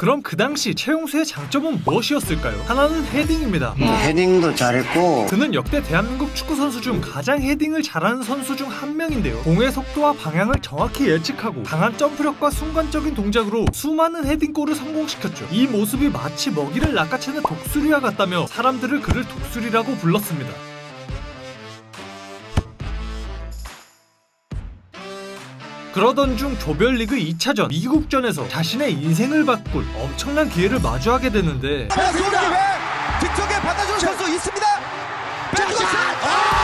그럼 그 당시 최용수의 장점은 무엇이었을까요? 하나는 헤딩입니다. 헤딩도 잘했고 그는 역대 대한민국 축구 선수 중 가장 헤딩을 잘하는 선수 중 한 명인데요. 공의 속도와 방향을 정확히 예측하고 강한 점프력과 순간적인 동작으로 수많은 헤딩골을 성공시켰죠. 이 모습이 마치 먹이를 낚아채는 독수리와 같다며 사람들을 그를 독수리라고 불렀습니다. 그러던 중 조별리그 2차전 미국전에서 자신의 인생을 바꿀 엄청난 기회를 마주하게 되는데 뒤쪽에 받아주는 선수 있습니다. 자,